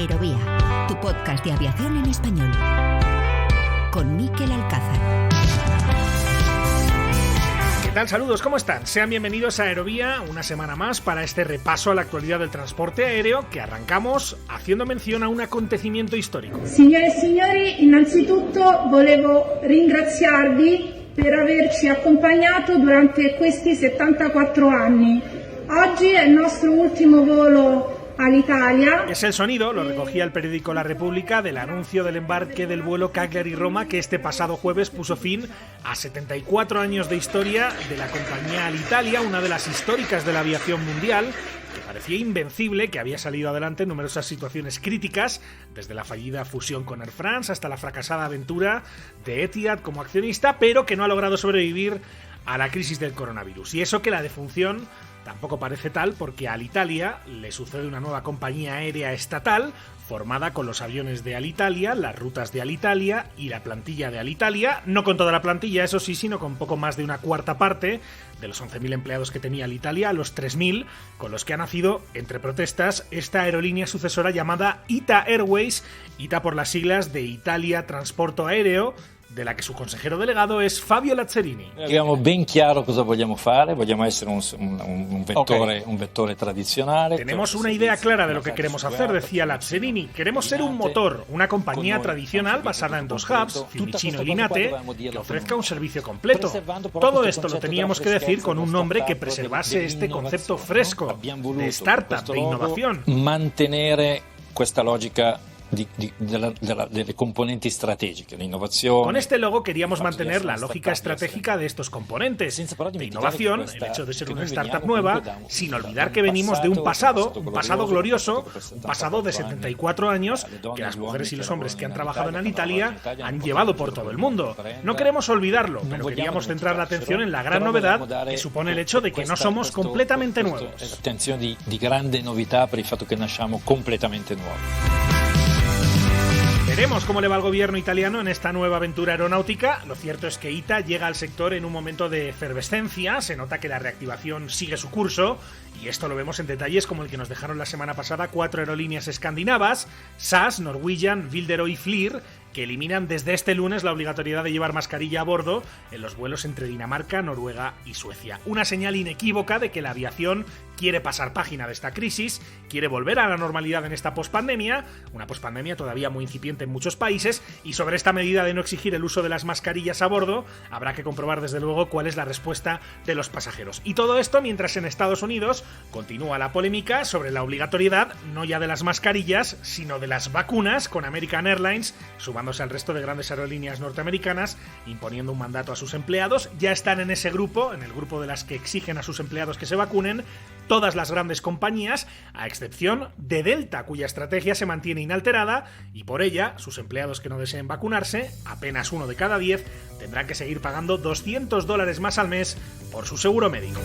Aerovía, tu podcast de aviación en español. Con Mikel Alcázar. ¿Qué tal? Saludos, ¿cómo están? Sean bienvenidos a Aerovía una semana más para este repaso a la actualidad del transporte aéreo que arrancamos haciendo mención a un acontecimiento histórico. Signore e signori, innanzitutto volevo ringraziarvi per averci accompagnato durante questi 74 anni. Oggi è il nostro ultimo volo all'Italia. Es el sonido, lo recogía el periódico La República, del anuncio del embarque del vuelo Cagliari-Roma que este pasado jueves puso fin a 74 años de historia de la compañía Alitalia, una de las históricas de la aviación mundial, que parecía invencible, que había salido adelante en numerosas situaciones críticas, desde la fallida fusión con Air France hasta la fracasada aventura de Etihad como accionista, pero que no ha logrado sobrevivir a la crisis del coronavirus. Y eso que la defunción tampoco parece tal, porque a Alitalia le sucede una nueva compañía aérea estatal formada con los aviones de Alitalia, las rutas de Alitalia y la plantilla de Alitalia, no con toda la plantilla, eso sí, sino con poco más de una cuarta parte de los 11.000 empleados que tenía Alitalia, a los 3.000 con los que ha nacido, entre protestas, esta aerolínea sucesora llamada ITA Airways, ITA por las siglas de Italia Transporto Aéreo, de la que su consejero delegado es Fabio Lazzarini. Abbiamo ben chiaro cosa vogliamo fare, vogliamo essere un vettore tradizionale. Tenemos una idea clara de lo que queremos hacer, decía Lazzarini. Queremos ser un motor, una compañía tradicional basada en dos hubs, Fiumicino y Linate, que ofrezca un servicio completo. Todo esto lo teníamos que decir con un nombre que preservase este concepto fresco de startup, de innovación. Mantenere questa logica delle componenti strategiche, l'innovazione. Con este logo queríamos mantener la lógica estratégica de estos componentes de innovación, el hecho de ser una startup nueva, sin olvidar que venimos de un pasado glorioso, un pasado de 74 años que las mujeres y los hombres que han trabajado en Alitalia han llevado por todo el mundo. No queremos olvidarlo, pero queríamos centrar la atención en la gran novedad que supone el hecho de que no somos completamente nuevos. Attenzione di grande novità per il fatto che nasciamo completamente nuovi. Veremos cómo le va al gobierno italiano en esta nueva aventura aeronáutica. Lo cierto es que ITA llega al sector en un momento de efervescencia, se nota que la reactivación sigue su curso, y esto lo vemos en detalles como el que nos dejaron la semana pasada 4 aerolíneas escandinavas, SAS, Norwegian, Widerøe y Flyr, que eliminan desde este lunes la obligatoriedad de llevar mascarilla a bordo en los vuelos entre Dinamarca, Noruega y Suecia. Una señal inequívoca de que la aviación quiere pasar página de esta crisis, quiere volver a la normalidad en esta pospandemia, una pospandemia todavía muy incipiente en muchos países, y sobre esta medida de no exigir el uso de las mascarillas a bordo, habrá que comprobar desde luego cuál es la respuesta de los pasajeros. Y todo esto mientras en Estados Unidos continúa la polémica sobre la obligatoriedad, no ya de las mascarillas, sino de las vacunas, con American Airlines sumándose al resto de grandes aerolíneas norteamericanas, imponiendo un mandato a sus empleados. Ya están en ese grupo, en el grupo de las que exigen a sus empleados que se vacunen, todas las grandes compañías, a excepción de Delta, cuya estrategia se mantiene inalterada, y por ella, sus empleados que no deseen vacunarse, apenas 1 de cada 10, tendrán que seguir pagando $200 más al mes por su seguro médico.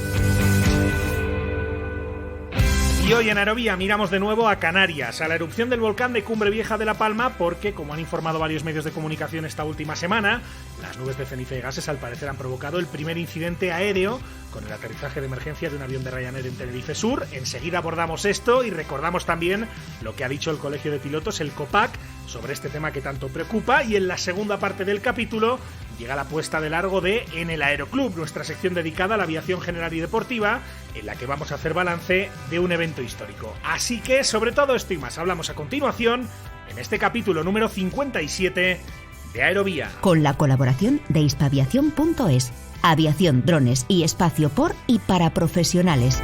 Y hoy en Aerovía miramos de nuevo a Canarias, a la erupción del volcán de Cumbre Vieja de La Palma, porque, como han informado varios medios de comunicación esta última semana, las nubes de ceniza y gases al parecer han provocado el primer incidente aéreo con el aterrizaje de emergencia de un avión de Ryanair en Tenerife Sur. Enseguida abordamos esto y recordamos también lo que ha dicho el Colegio de Pilotos, el COPAC, sobre este tema que tanto preocupa, y en la segunda parte del capítulo llega la puesta de largo de En el Aeroclub, nuestra sección dedicada a la aviación general y deportiva, en la que vamos a hacer balance de un evento histórico. Así que sobre todo esto y más hablamos a continuación en este capítulo número 57 de Aerovía. Con la colaboración de hispaviación.es, aviación, drones y espacio por y para profesionales.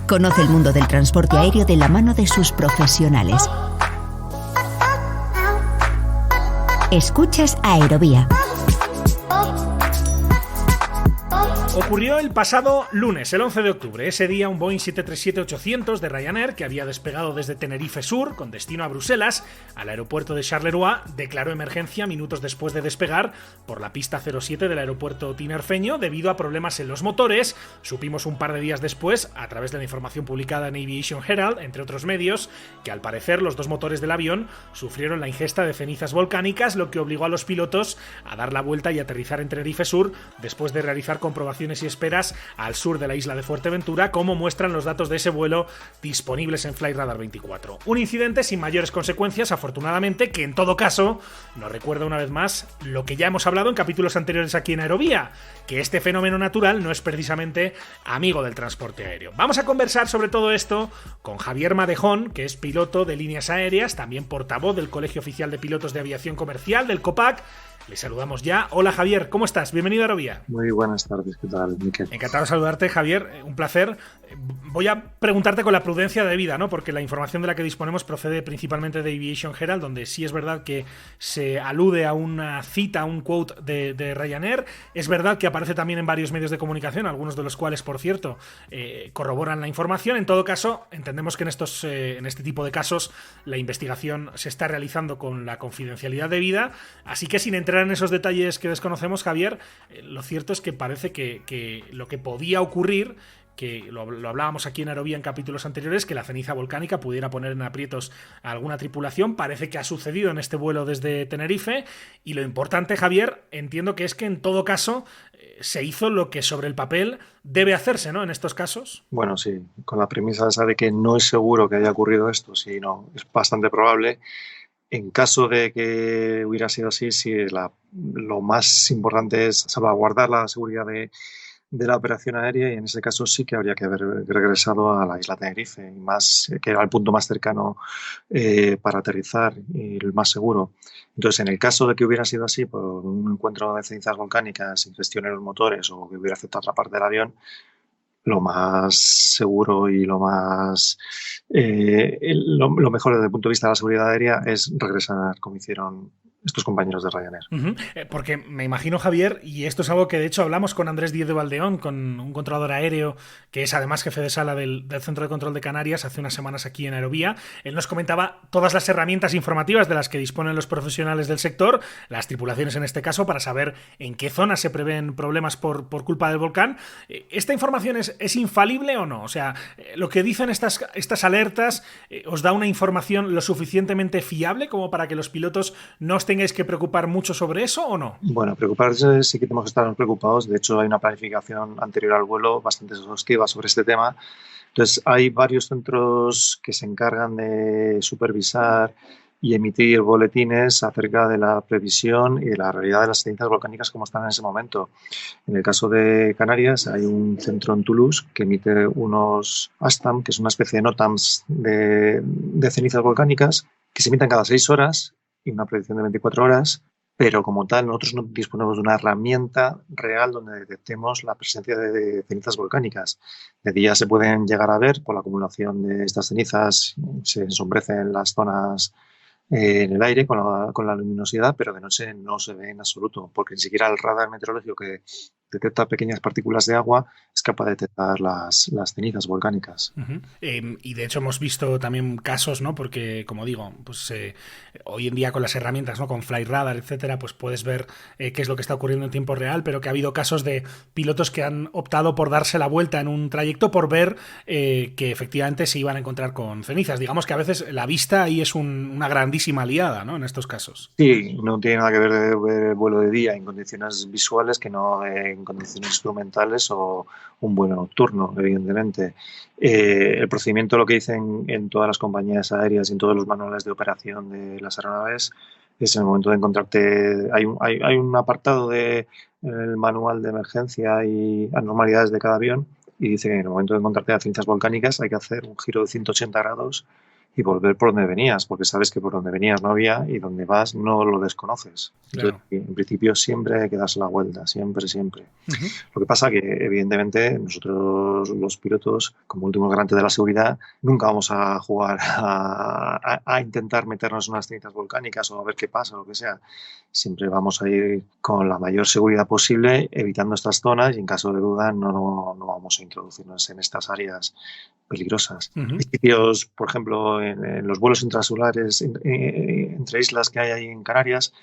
Conoce el mundo del transporte aéreo de la mano de sus profesionales. Escuchas Aerovía. Ocurrió el pasado lunes, el 11 de octubre. Ese día un Boeing 737-800 de Ryanair, que había despegado desde Tenerife Sur, con destino a Bruselas, al aeropuerto de Charleroi, declaró emergencia minutos después de despegar por la pista 07 del aeropuerto tinerfeño debido a problemas en los motores. Supimos un par de días después, a través de la información publicada en Aviation Herald, entre otros medios, que al parecer los dos motores del avión sufrieron la ingesta de cenizas volcánicas, lo que obligó a los pilotos a dar la vuelta y aterrizar en Tenerife Sur después de realizar comprobaciones y esperas al sur de la isla de Fuerteventura, como muestran los datos de ese vuelo disponibles en Flightradar 24. Un incidente sin mayores consecuencias, afortunadamente, que en todo caso nos recuerda una vez más lo que ya hemos hablado en capítulos anteriores aquí en Aerovía, que este fenómeno natural no es precisamente amigo del transporte aéreo. Vamos a conversar sobre todo esto con Javier Madejón, que es piloto de líneas aéreas, también portavoz del Colegio Oficial de Pilotos de Aviación Comercial, del COPAC. Le saludamos ya. Hola Javier, ¿cómo estás? Bienvenido a Aerovía. Muy buenas tardes, ¿qué tal, Miquel? Encantado de saludarte, Javier, un placer. Voy a preguntarte con la prudencia debida, ¿no? Porque la información de la que disponemos procede principalmente de Aviation Herald, donde sí es verdad que se alude a una cita, a un quote de Ryanair. Es verdad que aparece también en varios medios de comunicación, algunos de los cuales, por cierto, corroboran la información. En todo caso, entendemos que en este tipo de casos la investigación se está realizando con la confidencialidad debida, así que sin entrar en esos detalles que desconocemos, Javier, lo cierto es que parece que lo que podía ocurrir, que lo hablábamos aquí en Aerovía en capítulos anteriores, que la ceniza volcánica pudiera poner en aprietos a alguna tripulación, parece que ha sucedido en este vuelo desde Tenerife, y lo importante, Javier, entiendo que es que en todo caso se hizo lo que sobre el papel debe hacerse, ¿no?, en estos casos. Bueno, sí, con la premisa esa de que no es seguro que haya ocurrido esto, sino es bastante probable. En caso de que hubiera sido así, sí, lo más importante es salvaguardar la seguridad de la operación aérea, y en ese caso sí que habría que haber regresado a la isla Tenerife, y más que era el punto más cercano para aterrizar y el más seguro. Entonces, en el caso de que hubiera sido así, por un encuentro de cenizas volcánicas, ingestión en los motores, o que hubiera afectado otra parte del avión, lo más seguro y lo mejor desde el punto de vista de la seguridad aérea es regresar como hicieron estos compañeros de Ryanair. Porque me imagino, Javier, y esto es algo que de hecho hablamos con Andrés Díez de Valdeón, con un controlador aéreo que es además jefe de sala del Centro de Control de Canarias, hace unas semanas aquí en Aerovía. Él nos comentaba todas las herramientas informativas de las que disponen los profesionales del sector, las tripulaciones en este caso, para saber en qué zonas se prevén problemas por culpa del volcán. ¿Esta información es infalible o no? O sea, lo que dicen estas alertas, ¿os da una información lo suficientemente fiable como para que los pilotos no os tengáis que preocupar mucho sobre eso o no? Bueno, preocuparse sí que tenemos que estar preocupados. De hecho, hay una planificación anterior al vuelo bastante exhaustiva sobre este tema. Entonces, hay varios centros que se encargan de supervisar y emitir boletines acerca de la previsión y de la realidad de las cenizas volcánicas como están en ese momento. En el caso de Canarias, hay un centro en Toulouse que emite unos ASTAM, que es una especie de NOTAMs de cenizas volcánicas, que se emiten cada 6 horas y una predicción de 24 horas, pero como tal nosotros no disponemos de una herramienta real donde detectemos la presencia de cenizas volcánicas. De día se pueden llegar a ver por la acumulación de estas cenizas, se ensombrecen las zonas en el aire con la luminosidad, pero de noche no se ve en absoluto, porque ni siquiera el radar meteorológico, que detecta pequeñas partículas de agua, es capaz de detectar las cenizas volcánicas. Y de hecho hemos visto también casos, ¿no? Porque, como digo, pues hoy en día con las herramientas, ¿no?, con Flightradar, etcétera, pues puedes ver qué es lo que está ocurriendo en tiempo real, pero que ha habido casos de pilotos que han optado por darse la vuelta en un trayecto por ver que efectivamente se iban a encontrar con cenizas. Digamos que a veces la vista ahí es una grandísima aliada, ¿no?, en estos casos. Sí, no tiene nada que ver el vuelo de día en condiciones visuales que no en condiciones instrumentales o un vuelo nocturno, evidentemente. El procedimiento, lo que dicen en todas las compañías aéreas y en todos los manuales de operación de las aeronaves, es en el momento de encontrarte. Hay un apartado del manual de emergencia y anormalidades de cada avión, y dice que en el momento de encontrarte a cenizas volcánicas hay que hacer un giro de 180 grados y volver por donde venías, porque sabes que por donde venías no había y donde vas no lo desconoces. Claro. Entonces, en principio siempre hay que darse la vuelta, siempre. Uh-huh. Lo que pasa que evidentemente nosotros los pilotos, como último garante de la seguridad, nunca vamos a jugar a intentar meternos en unas cenizas volcánicas o a ver qué pasa o lo que sea. Siempre vamos a ir con la mayor seguridad posible, evitando estas zonas y en caso de duda no vamos a introducirnos en estas áreas peligrosas. Uh-huh. Sitios, por ejemplo, en los vuelos intrasolares entre islas que hay ahí en Canarias,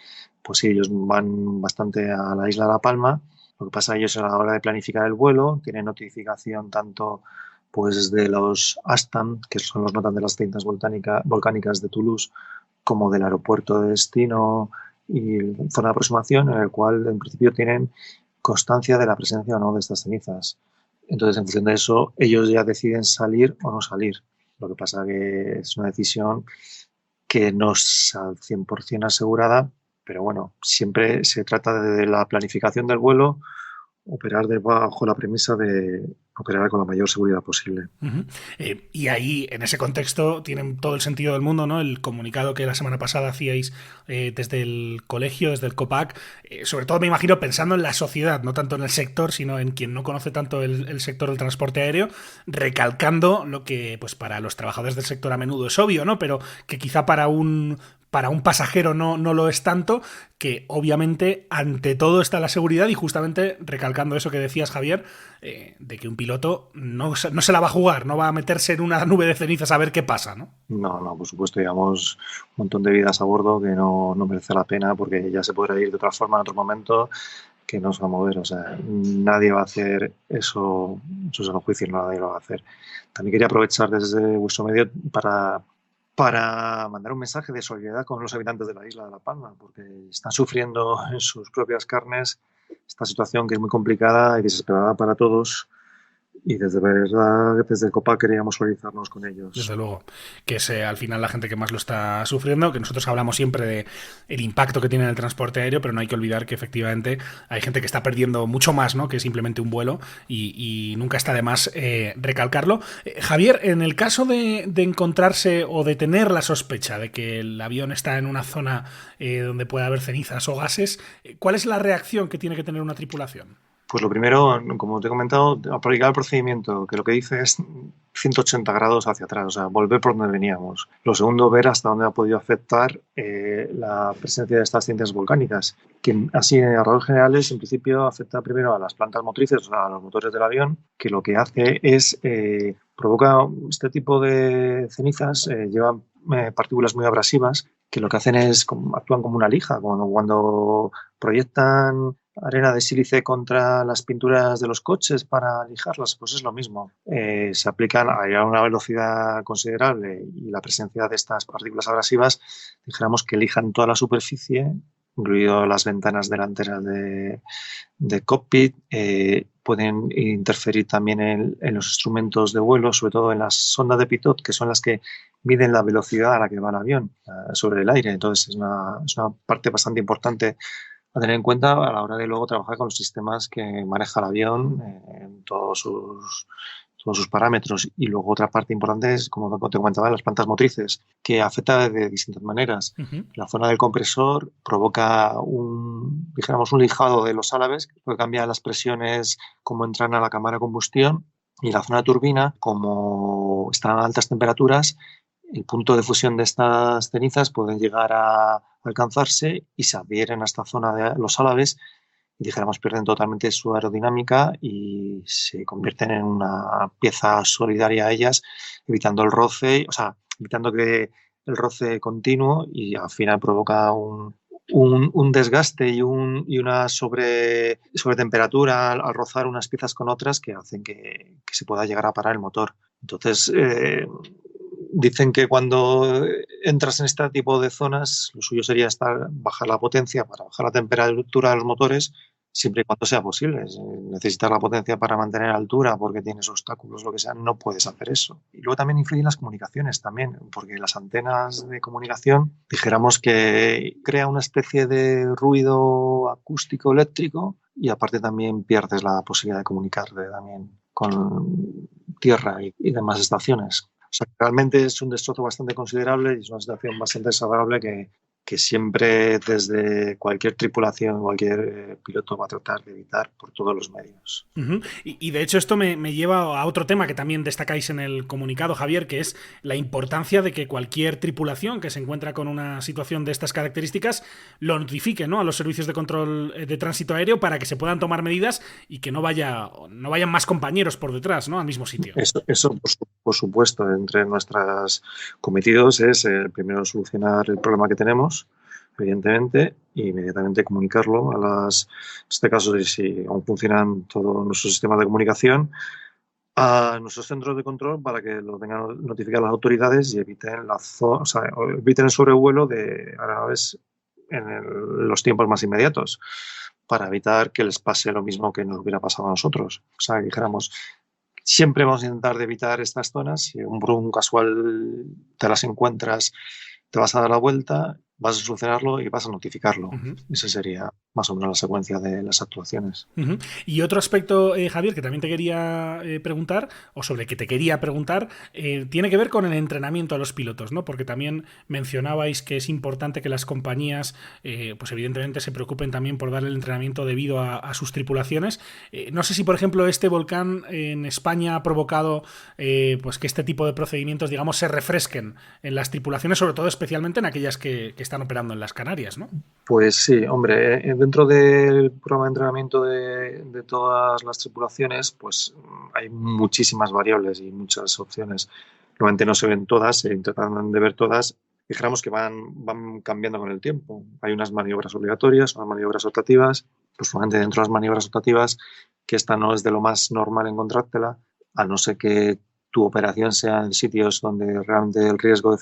pues sí, ellos van bastante a la isla de La Palma. Lo que pasa es que ellos a la hora de planificar el vuelo tienen notificación tanto pues de los ASTAM, que son los notas de las cenizas volcánicas de Toulouse, como del aeropuerto de destino y zona de aproximación, en el cual en principio tienen constancia de la presencia o no de estas cenizas. Entonces, en función de eso, ellos ya deciden salir o no salir. Lo que pasa que es una decisión que no es al 100% asegurada, pero bueno, siempre se trata de la planificación del vuelo, operar bajo la premisa de operar con la mayor seguridad posible. Uh-huh. Y ahí, en ese contexto, tienen todo el sentido del mundo, ¿no? El comunicado que la semana pasada hacíais desde el colegio, desde el COPAC, sobre todo me imagino pensando en la sociedad, no tanto en el sector, sino en quien no conoce tanto el sector del transporte aéreo, recalcando lo que pues para los trabajadores del sector a menudo es obvio, ¿no? Pero que quizá para un pasajero no lo es tanto, que obviamente ante todo está la seguridad y justamente recalcando eso que decías, Javier, de que un piloto no se la va a jugar, no va a meterse en una nube de cenizas a ver qué pasa, ¿no? No, por supuesto, llevamos un montón de vidas a bordo que no merece la pena porque ya se podrá ir de otra forma en otro momento que no se va a mover, o sea, nadie va a hacer eso es un juicio, nadie lo va a hacer. También quería aprovechar desde vuestro medio para mandar un mensaje de solidaridad con los habitantes de la isla de La Palma, porque están sufriendo en sus propias carnes esta situación que es muy complicada y desesperada para todos. Y desde el COPAC queríamos solidarizarnos con ellos. Desde luego, que es al final la gente que más lo está sufriendo, que nosotros hablamos siempre de el impacto que tiene en el transporte aéreo, pero no hay que olvidar que efectivamente hay gente que está perdiendo mucho más, ¿no? Que simplemente un vuelo y nunca está de más recalcarlo. Javier, en el caso de encontrarse o de tener la sospecha de que el avión está en una zona donde puede haber cenizas o gases, ¿cuál es la reacción que tiene que tener una tripulación? Pues lo primero, como te he comentado, aplicar el procedimiento, que lo que dice es 180 grados hacia atrás, o sea, volver por donde veníamos. Lo segundo, ver hasta dónde ha podido afectar la presencia de estas cenizas volcánicas, que así a rasgos generales, en principio, afecta primero a las plantas motrices, o sea, a los motores del avión, que lo que hace es provoca este tipo de cenizas, llevan partículas muy abrasivas, que lo que hacen es actúan como una lija, cuando proyectan arena de sílice contra las pinturas de los coches para lijarlas, pues es lo mismo. Se aplican a una velocidad considerable y la presencia de estas partículas abrasivas, dijéramos que lijan toda la superficie, incluido las ventanas delanteras de cockpit, pueden interferir también en los instrumentos de vuelo, sobre todo en las sondas de pitot, que son las que miden la velocidad a la que va el avión sobre el aire. Entonces es una parte bastante importante a tener en cuenta a la hora de luego trabajar con los sistemas que maneja el avión en todos sus parámetros. Y luego otra parte importante es, como te comentaba, las plantas motrices, que afecta de distintas maneras. Uh-huh. La zona del compresor provoca un lijado de los álabes, que cambia las presiones como entran a la cámara de combustión, y la zona de turbina, como están a altas temperaturas, el punto de fusión de estas cenizas pueden llegar a alcanzarse y se adhieren a esta zona de los álabes y, dijéramos, pierden totalmente su aerodinámica y se convierten en una pieza solidaria a ellas, evitando el roce, o sea, evitando que el roce continuo, y al final provoca un desgaste y una sobretemperatura al rozar unas piezas con otras que hacen que se pueda llegar a parar el motor. Entonces, dicen que cuando entras en este tipo de zonas, lo suyo sería bajar la potencia para bajar la temperatura de los motores, siempre y cuando sea posible. Si necesitas la potencia para mantener altura porque tienes obstáculos, lo que sea, no puedes hacer eso. Y luego también influyen las comunicaciones también, porque las antenas de comunicación, dijéramos que crea una especie de ruido acústico eléctrico y aparte también pierdes la posibilidad de comunicarte también con tierra y demás estaciones. O sea, realmente es un destrozo bastante considerable y es una situación bastante desagradable que siempre desde cualquier tripulación, cualquier piloto va a tratar de evitar por todos los medios. Y de hecho esto me lleva a otro tema que también destacáis en el comunicado, Javier, que es la importancia de que cualquier tripulación que se encuentra con una situación de estas características lo notifique, ¿no?, a los servicios de control de tránsito aéreo para que se puedan tomar medidas y que no vayan más compañeros por detrás, ¿no?, al mismo sitio. Eso por supuesto, entre nuestros cometidos es primero solucionar el problema que tenemos, evidentemente, e inmediatamente comunicarlo en este caso, si aún funcionan todos nuestros sistemas de comunicación, a nuestros centros de control para que lo tengan notificado a las autoridades y eviten eviten el sobrevuelo de aeronaves en los tiempos más inmediatos, para evitar que les pase lo mismo que nos hubiera pasado a nosotros. O sea, que dijéramos, siempre vamos a intentar de evitar estas zonas. Si un casual te las encuentras, te vas a dar la vuelta, vas a solucionarlo y vas a notificarlo. Esa sería más o menos la secuencia de las actuaciones. Y otro aspecto, Javier, que también te quería preguntar, o sobre que te quería preguntar, tiene que ver con el entrenamiento a los pilotos, ¿no? Porque también mencionabais que es importante que las compañías, pues evidentemente se preocupen también por dar el entrenamiento debido a sus tripulaciones. No sé si, por ejemplo, este volcán en España ha provocado pues que este tipo de procedimientos, digamos, se refresquen en las tripulaciones, sobre todo especialmente en aquellas que están operando en las Canarias, ¿no? Pues sí, hombre, dentro del programa de entrenamiento de todas las tripulaciones, pues hay muchísimas variables y muchas opciones. Normalmente no se ven todas, se intentan de ver todas. Dijéramos que van cambiando con el tiempo. Hay unas maniobras obligatorias, unas maniobras optativas. Pues solamente dentro de las maniobras optativas, que esta no es de lo más normal encontrártela, a no ser que tu operación sea en sitios donde realmente el riesgo de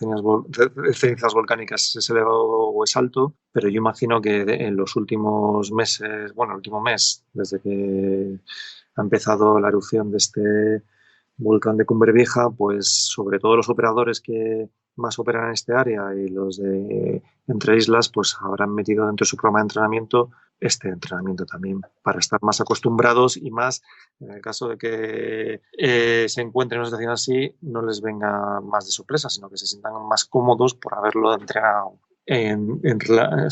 cenizas volcánicas es elevado o es alto, pero yo imagino que en los últimos meses, bueno, el último mes, desde que ha empezado la erupción de este volcán de Cumbre Vieja, pues sobre todo los operadores que más operan en este área y los de entre islas, pues habrán metido dentro de su programa de entrenamiento este entrenamiento también, para estar más acostumbrados y más, en el caso de que se encuentren en una situación así, no les venga más de sorpresa, sino que se sientan más cómodos por haberlo entrenado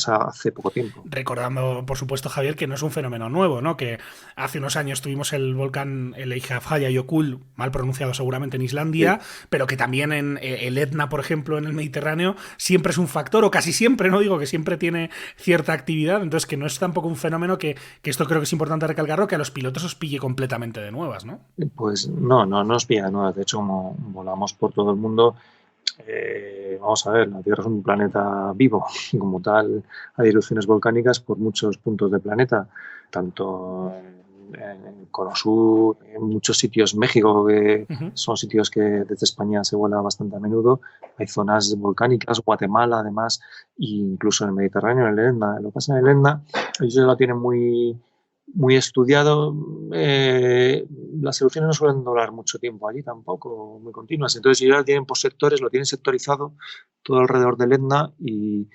hace poco tiempo. Recordando, por supuesto, Javier, que no es un fenómeno nuevo, ¿no? Que hace unos años tuvimos el volcán, el Eyjafjallajökull, mal pronunciado seguramente en Islandia, sí, pero que también en el Etna, por ejemplo, en el Mediterráneo, siempre es un factor, o casi siempre, no digo que siempre tiene cierta actividad, entonces que no es tampoco un fenómeno que esto creo que es importante recalcarlo, que a los pilotos os pille completamente de nuevas, ¿no? Pues no nos pilla de nuevas. De hecho, como volamos por todo el mundo, vamos a ver, la Tierra es un planeta vivo y como tal hay erupciones volcánicas por muchos puntos del planeta, tanto en el Cono Sur, en muchos sitios, México, que son sitios que desde España se vuela bastante a menudo, hay zonas volcánicas, Guatemala además, e incluso en el Mediterráneo, en el Etna. Lo que pasa en el Etna, ellos lo tienen muy estudiado. Las erupciones no suelen durar mucho tiempo allí tampoco, muy continuas. Entonces ellos ya tienen por sectores, lo tienen sectorizado todo alrededor del Etna y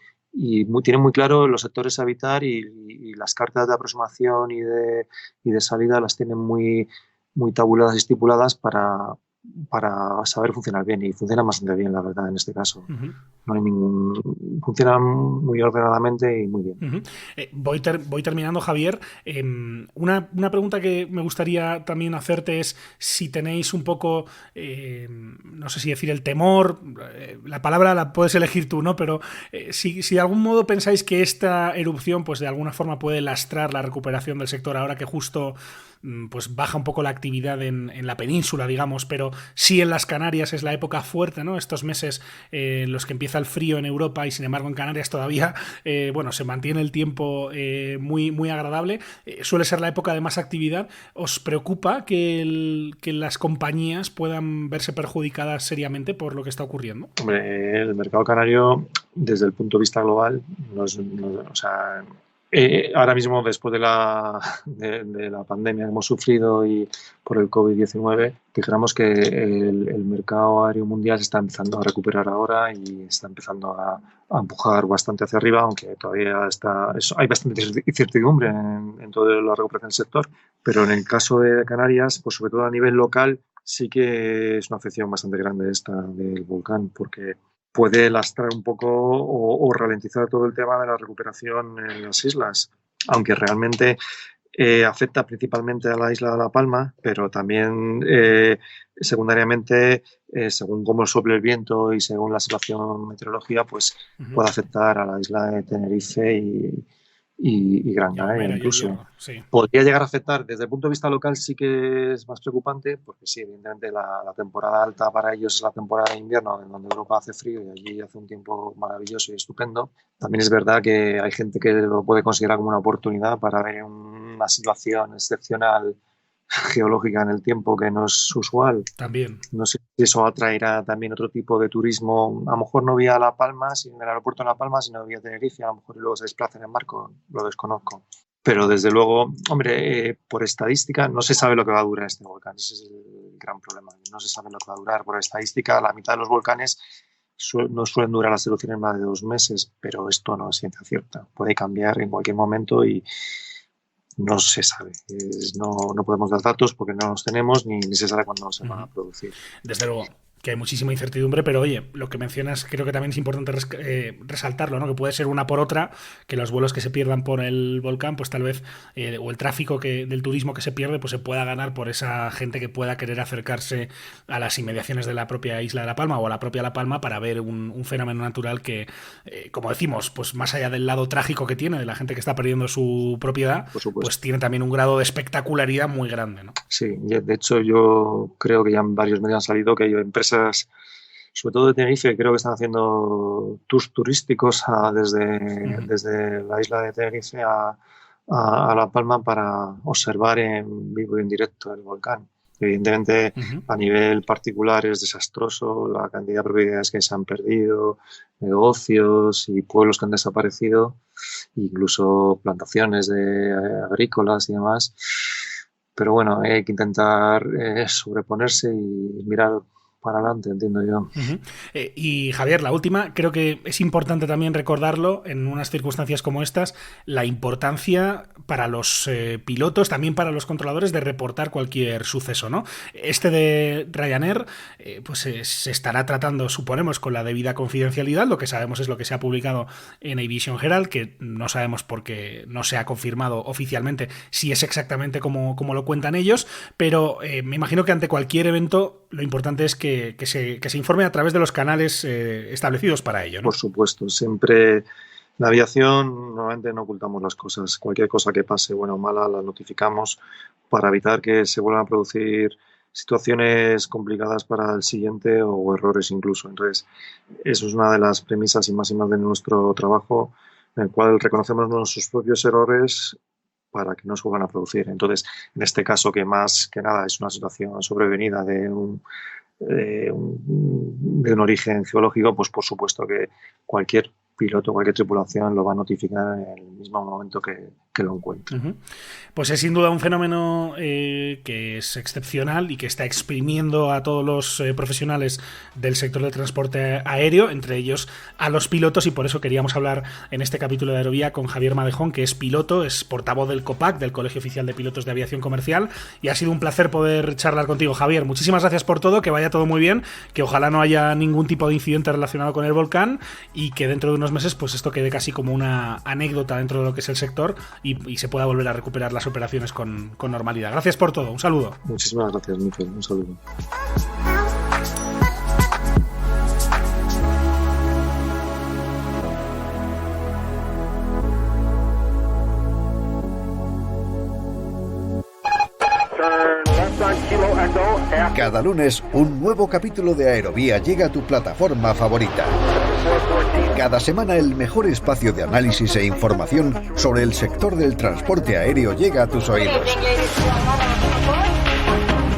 tienen muy claro los sectores a evitar y las cartas de aproximación y de salida las tienen muy tabuladas y estipuladas para saber funcionar bien, y funciona bastante bien, la verdad, en este caso. No hay funciona muy ordenadamente y muy bien. Voy terminando, Javier. Una pregunta que me gustaría también hacerte es si tenéis un poco, no sé si decir el temor, la palabra la puedes elegir tú, ¿no? Pero si de algún modo pensáis que esta erupción, pues de alguna forma puede lastrar la recuperación del sector ahora que justo pues baja un poco la actividad en la península, digamos, pero sí en las Canarias es la época fuerte, ¿no? Estos meses en los que empieza el frío en Europa y sin embargo en Canarias todavía se mantiene el tiempo muy agradable. Suele ser la época de más actividad. ¿Os preocupa que las compañías puedan verse perjudicadas seriamente por lo que está ocurriendo? Hombre, el mercado canario, desde el punto de vista global, ahora mismo, después de la pandemia que hemos sufrido y por el COVID-19, dijéramos que el mercado aéreo mundial se está empezando a recuperar ahora y está empezando a empujar bastante hacia arriba, aunque todavía hay bastante incertidumbre en toda la recuperación del sector. Pero en el caso de Canarias, pues sobre todo a nivel local, sí que es una afección bastante grande esta del volcán, porque puede lastrar un poco o ralentizar todo el tema de la recuperación en las islas, aunque realmente afecta principalmente a la isla de La Palma, pero también secundariamente, según cómo sople el viento y según la situación meteorológica, pues puede afectar a la isla de Tenerife y Gran Canaria incluso. Sí. Podría llegar a afectar desde el punto de vista local, sí que es más preocupante, porque sí, evidentemente la temporada alta para ellos es la temporada de invierno, en donde Europa hace frío y allí hace un tiempo maravilloso y estupendo. También es verdad que hay gente que lo puede considerar como una oportunidad para ver una situación excepcional geológica en el tiempo que no es usual. También. No sé si eso atraerá también otro tipo de turismo, a lo mejor no vía La Palma, en el aeropuerto de La Palma, sino vía Tenerife, a lo mejor luego se desplacen en barco, lo desconozco. Pero desde luego, hombre, por estadística no se sabe lo que va a durar este volcán, ese es el gran problema, no se sabe lo que va a durar. Por estadística, la mitad de los volcanes no suelen durar las erupciones más de 2 meses, pero esto no es ciencia cierta, puede cambiar en cualquier momento y no se sabe, no podemos dar datos porque no los tenemos ni se sabe cuándo se van a producir. Desde luego que hay muchísima incertidumbre, pero oye, lo que mencionas creo que también es importante resaltarlo, ¿no? Que puede ser una por otra, que los vuelos que se pierdan por el volcán, pues tal vez, o el tráfico del turismo que se pierde, pues se pueda ganar por esa gente que pueda querer acercarse a las inmediaciones de la propia isla de La Palma o a la propia La Palma para ver un fenómeno natural que, como decimos, pues más allá del lado trágico que tiene, de la gente que está perdiendo su propiedad, pues tiene también un grado de espectacularidad muy grande, ¿no? Sí, de hecho yo creo que ya en varios medios han salido que hay empresas, sobre todo de Tenerife, creo que están haciendo tours turísticos desde la isla de Tenerife a La Palma para observar en vivo y en directo el volcán. Evidentemente, a nivel particular es desastroso la cantidad de propiedades que se han perdido, negocios y pueblos que han desaparecido, incluso plantaciones agrícolas y demás. Pero bueno, hay que intentar sobreponerse y mirar para adelante, entiendo yo. Y Javier, la última, creo que es importante también recordarlo en unas circunstancias como estas, la importancia para los pilotos, también para los controladores, de reportar cualquier suceso, ¿no? Este de Ryanair, pues se estará tratando, suponemos, con la debida confidencialidad. Lo que sabemos es lo que se ha publicado en Aviation Herald, que no sabemos porque no se ha confirmado oficialmente si es exactamente como lo cuentan ellos, pero me imagino que ante cualquier evento lo importante es que se informe a través de los canales establecidos para ello, ¿no? Por supuesto, siempre en la aviación normalmente no ocultamos las cosas. Cualquier cosa que pase, buena o mala, la notificamos para evitar que se vuelvan a producir situaciones complicadas para el siguiente o errores incluso. Entonces, eso es una de las premisas y máximas de nuestro trabajo, en el cual reconocemos nuestros propios errores para que no se vuelvan a producir. Entonces, en este caso, que más que nada es una situación sobrevenida de un origen geológico, pues por supuesto que cualquier piloto, cualquier tripulación lo va a notificar en el mismo momento que lo encuentre. Pues es sin duda un fenómeno que es excepcional y que está exprimiendo a todos los profesionales del sector del transporte aéreo, entre ellos a los pilotos, y por eso queríamos hablar en este capítulo de Aerovía con Javier Madejón, que es piloto, es portavoz del COPAC, del Colegio Oficial de Pilotos de Aviación Comercial, y ha sido un placer poder charlar contigo, Javier. Muchísimas gracias por todo, que vaya todo muy bien, que ojalá no haya ningún tipo de incidente relacionado con el volcán y que dentro de unos meses pues esto quede casi como una anécdota dentro de lo que es el sector y se pueda volver a recuperar las operaciones con normalidad. Gracias por todo, un saludo. Muchísimas gracias, Miquel, un saludo. Cada lunes, un nuevo capítulo de Aerovía llega a tu plataforma favorita. Cada semana, el mejor espacio de análisis e información sobre el sector del transporte aéreo llega a tus oídos.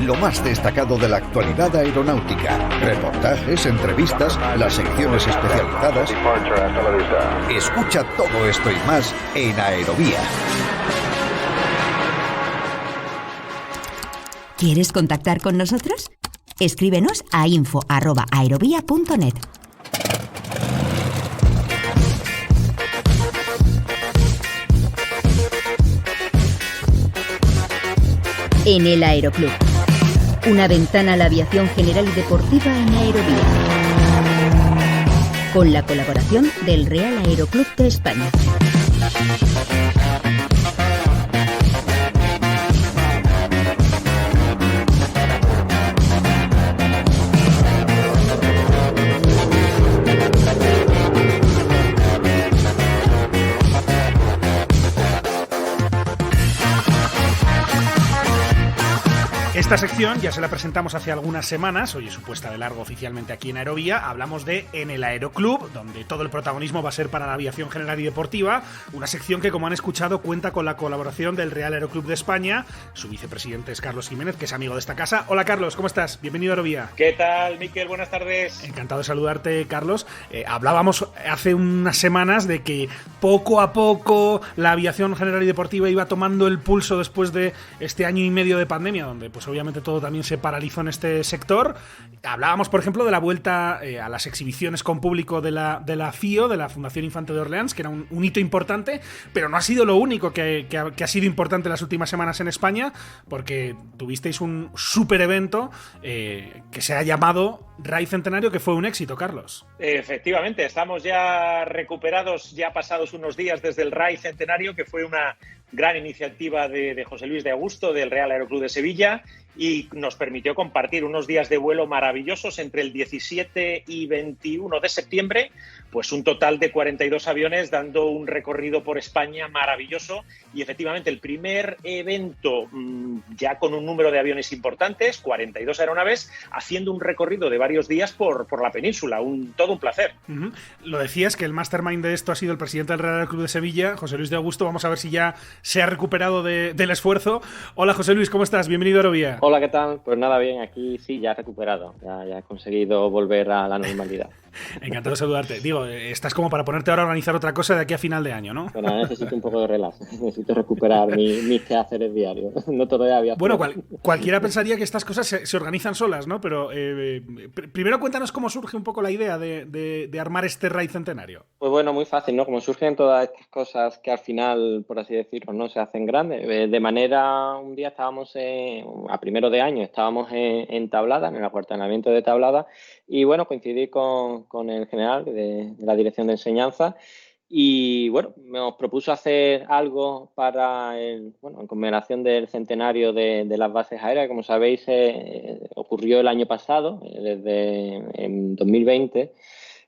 Lo más destacado de la actualidad aeronáutica, reportajes, entrevistas, las secciones especializadas. Escucha todo esto y más en Aerovía. ¿Quieres contactar con nosotros? Escríbenos a info@aerovia.net. En el Aeroclub, Una ventana a la aviación general y deportiva en Aerovía. Con la colaboración del Real Aeroclub de España. Esta sección ya se la presentamos hace algunas semanas, hoy es su puesta de largo oficialmente aquí en Aerovía. Hablamos de En el Aeroclub, donde todo el protagonismo va a ser para la aviación general y deportiva, una sección que, como han escuchado, cuenta con la colaboración del Real Aeroclub de España. Su vicepresidente es Carlos Jiménez, que es amigo de esta casa. Hola Carlos, ¿cómo estás? Bienvenido a Aerovía. ¿Qué tal, Miquel? Buenas tardes. Encantado de saludarte, Carlos. Hablábamos hace unas semanas de que poco a poco la aviación general y deportiva iba tomando el pulso después de este año y medio de pandemia, donde pues obviamente todo también se paralizó en este sector. Hablábamos, por ejemplo, de la vuelta a las exhibiciones con público de la FIO, de la Fundación Infante de Orleans, que era un hito importante, pero no ha sido lo único que ha sido importante en las últimas semanas en España, porque tuvisteis un super evento que se ha llamado RAI Centenario, que fue un éxito, Carlos. Efectivamente, estamos ya recuperados, ya pasados unos días desde el RAI Centenario, que fue una gran iniciativa de José Luis de Augusto, del Real Aeroclub de Sevilla, y nos permitió compartir unos días de vuelo maravillosos entre el 17 y 21 de septiembre, pues un total de 42 aviones dando un recorrido por España maravilloso, y efectivamente el primer evento ya con un número de aviones importantes, 42 aeronaves, haciendo un recorrido de varios días por la península, todo un placer. Uh-huh. Lo decías que el mastermind de esto ha sido el presidente del Real Aeroclub de Sevilla, José Luis de Augusto. Vamos a ver si ya se ha recuperado del esfuerzo. Hola José Luis, ¿cómo estás? Bienvenido a Aerovía. Hola, ¿qué tal? Pues nada, bien, aquí sí, ya recuperado, ya he conseguido volver a la normalidad. Encantado de saludarte. Digo, estás como para ponerte ahora a organizar otra cosa de aquí a final de año, ¿no? Bueno, necesito un poco de relax, necesito recuperar mis quehaceres diarios, no todo de aviación. Bueno, cualquiera pensaría que estas cosas se organizan solas, ¿no? Pero primero cuéntanos cómo surge un poco la idea de armar este RAI Centenario. Pues bueno, muy fácil, ¿no? Como surgen todas estas cosas que al final, por así decirlo, no se hacen grandes. De manera, un día estábamos a primero de año, estábamos en Tablada, en el acuartelamiento de Tablada, y bueno, coincidí con el general de la Dirección de Enseñanza y bueno, nos propuso hacer algo para en conmemoración del centenario de las bases aéreas. Como sabéis, ocurrió el año pasado, en 2020,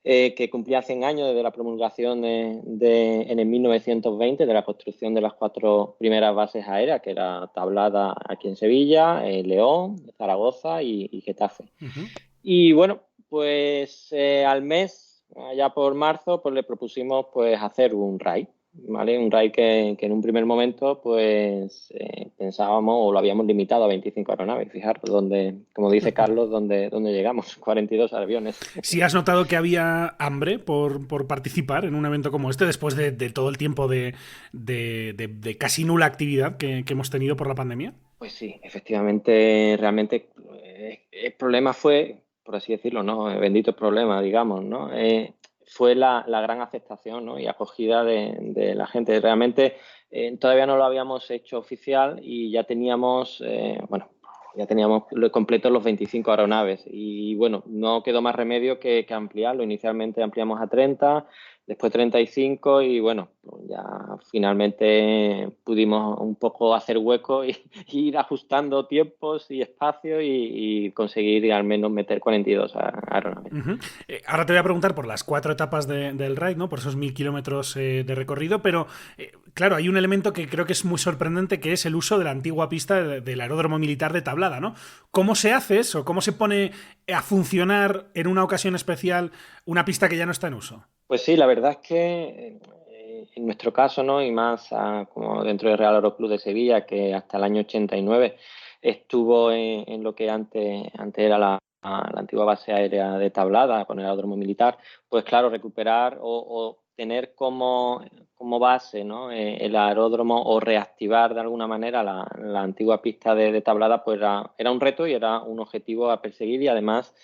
que cumplía 100 años desde la promulgación en el 1920 de la construcción de las 4 primeras bases aéreas, que era Tablada aquí en Sevilla, León, Zaragoza y Getafe. Uh-huh. Y bueno, pues al mes, allá por marzo, pues le propusimos pues hacer un RAI, ¿vale? Un RAI que en un primer momento pues pensábamos o lo habíamos limitado a 25 aeronaves. Fijaros, como dice Carlos, donde llegamos, 42 aviones. ¿Sí has notado que había hambre por participar en un evento como este después de todo el tiempo de casi nula actividad que hemos tenido por la pandemia? Pues sí, efectivamente, realmente el problema fue, por así decirlo, ¿no? Bendito problema, digamos, ¿no? Fue la gran aceptación, ¿no? Y acogida de la gente. Realmente todavía no lo habíamos hecho oficial y ya teníamos, completos los 25 aeronaves. Y bueno, no quedó más remedio que ampliarlo. Inicialmente ampliamos a 30, después 35 y bueno, ya finalmente pudimos un poco hacer hueco y ir ajustando tiempos y espacios y conseguir al menos meter 42 aeronaves. Uh-huh. Ahora te voy a preguntar por las 4 etapas del RAID, ¿no? Por esos 1000 kilómetros de recorrido, pero claro, hay un elemento que creo que es muy sorprendente, que es el uso de la antigua pista del aeródromo militar de Tablada, ¿no? ¿Cómo se hace eso? ¿Cómo se pone a funcionar en una ocasión especial una pista que ya no está en uso? Pues sí, la verdad es que en nuestro caso, ¿no? Y más como dentro del Real Aeroclub de Sevilla, que hasta el año 89 estuvo en lo que antes era la antigua base aérea de Tablada con el aeródromo militar, pues claro, recuperar o tener como base, ¿no? El aeródromo o reactivar de alguna manera la antigua pista de Tablada, pues era un reto y era un objetivo a perseguir y además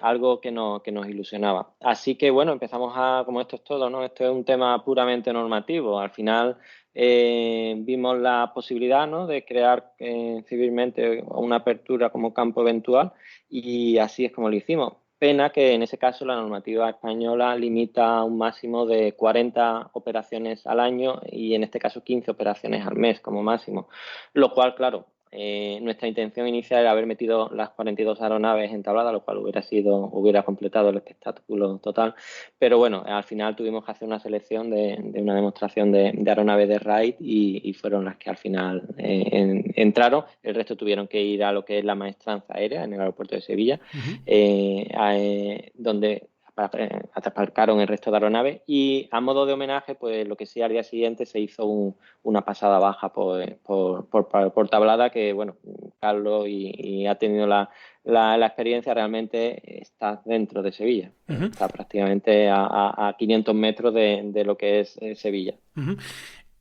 algo que nos ilusionaba. Así que bueno, empezamos como esto es todo, ¿no? Esto es un tema puramente normativo. Al final vimos la posibilidad, ¿no?, de crear civilmente una apertura como campo eventual y así es como lo hicimos. Pena que en ese caso la normativa española limita a un máximo de 40 operaciones al año y en este caso 15 operaciones al mes como máximo, lo cual, claro, nuestra intención inicial era haber metido las 42 aeronaves entabladas, lo cual hubiera completado el espectáculo total, pero bueno, al final tuvimos que hacer una selección de una demostración de aeronaves de RAID y fueron las que al final entraron. El resto tuvieron que ir a lo que es la maestranza aérea en el aeropuerto de Sevilla, donde aparcaron el resto de aeronaves y a modo de homenaje, pues lo que sí, al día siguiente se hizo una pasada baja por tablada que, bueno, Carlos y ha tenido la experiencia, realmente está dentro de Sevilla. Está prácticamente a 500 metros de lo que es Sevilla.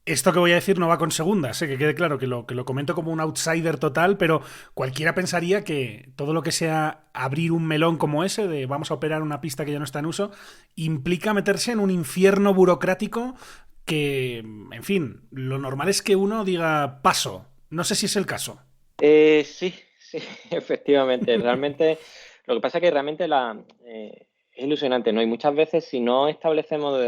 Esto que voy a decir no va con segundas, que quede claro que lo comento como un outsider total, pero cualquiera pensaría que todo lo que sea abrir un melón como ese, de vamos a operar una pista que ya no está en uso, implica meterse en un infierno burocrático que, en fin, lo normal es que uno diga paso. No sé si es el caso. Sí, efectivamente. Realmente, lo que pasa es que realmente es ilusionante, ¿no? Y muchas veces si no establecemos,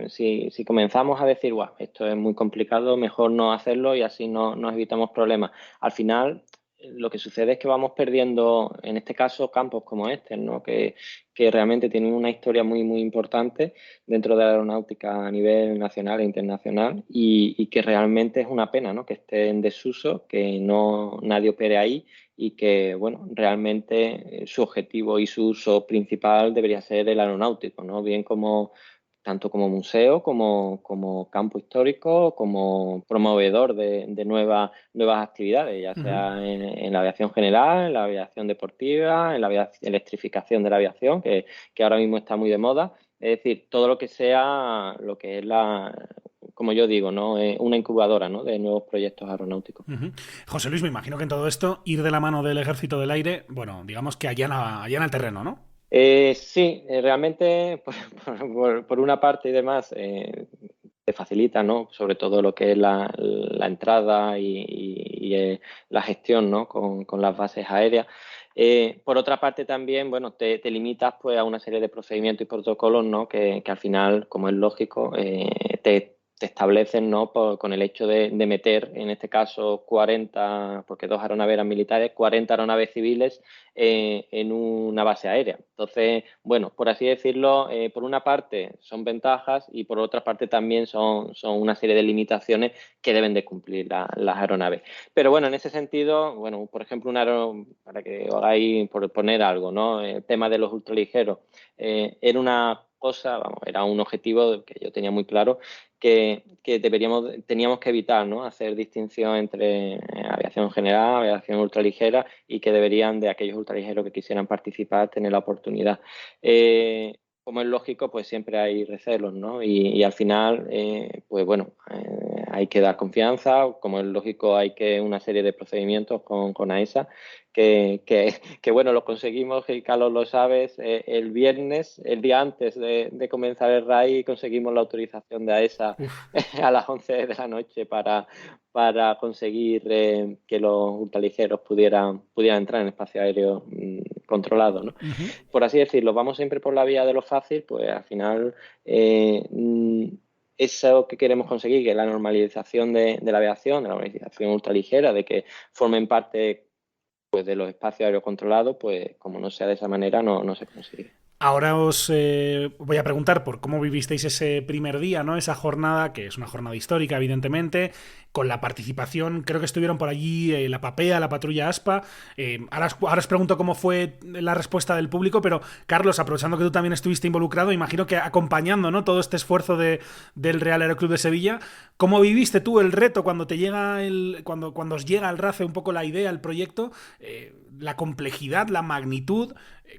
si comenzamos a decir, guau, esto es muy complicado, mejor no hacerlo y así nos evitamos problemas. Al final, lo que sucede es que vamos perdiendo, en este caso, campos como este, ¿no? Que realmente tienen una historia muy, muy importante dentro de la aeronáutica a nivel nacional e internacional y que realmente es una pena, ¿no?, que esté en desuso, que nadie opere ahí y que, bueno, realmente su objetivo y su uso principal debería ser el aeronáutico, ¿no? Bien tanto como museo, como campo histórico, como promovedor de nuevas actividades, ya sea en la aviación general, en la aviación deportiva, en la electrificación de la aviación, que ahora mismo está muy de moda. Es decir, todo lo que sea lo que es como yo digo, ¿no?, una incubadora, ¿no?, de nuevos proyectos aeronáuticos. José Luis, me imagino que en todo esto ir de la mano del Ejército del Aire, bueno, digamos que allana el terreno, ¿no? Sí, realmente por una parte y demás te facilita, ¿no?, sobre todo lo que es la entrada y la gestión, ¿no?, con las bases aéreas. Por otra parte también, bueno, te limitas pues a una serie de procedimientos y protocolos, ¿no?, que al final, como es lógico, te establecen, ¿no?, con el hecho de meter, en este caso, 40, porque 2 aeronaves eran militares, 40 aeronaves civiles en una base aérea. Entonces, bueno, por así decirlo, por una parte son ventajas y por otra parte también son una serie de limitaciones que deben de cumplir las aeronaves. Pero bueno, en ese sentido, bueno, por ejemplo, para que os hagáis, por poner algo, ¿no?, el tema de los ultraligeros, era una cosa, vamos, era un objetivo que yo tenía muy claro, que teníamos que evitar, ¿no?, hacer distinción entre aviación general, aviación ultraligera y que deberían de aquellos ultraligeros que quisieran participar tener la oportunidad. Como es lógico, pues siempre hay recelos, ¿no? Y al final, pues bueno, hay que dar confianza, como es lógico, hay que una serie de procedimientos con AESA que bueno, lo conseguimos, y Carlos lo sabes, el viernes, el día antes de comenzar el RAI, conseguimos la autorización de AESA a las 11 de la noche para conseguir que los ultraligeros pudieran entrar en el espacio aéreo controlado, ¿no? Por así decirlo, vamos siempre por la vía de lo fácil, pues al final eso que queremos conseguir, que es la normalización de la aviación, de la normalización ultraligera, de que formen parte pues de los espacios aéreos controlados, pues como no sea de esa manera no se consigue. Ahora os voy a preguntar por cómo vivisteis ese primer día, ¿no? Esa jornada, que es una jornada histórica, evidentemente, con la participación, creo que estuvieron por allí la PAPEA, la patrulla ASPA. Ahora os pregunto cómo fue la respuesta del público, pero Carlos, aprovechando que tú también estuviste involucrado, imagino que acompañando, ¿no?, todo este esfuerzo del Real Aeroclub de Sevilla, ¿cómo viviste tú el reto cuando te llega cuando os llega al RACE un poco la idea, el proyecto, la complejidad, la magnitud?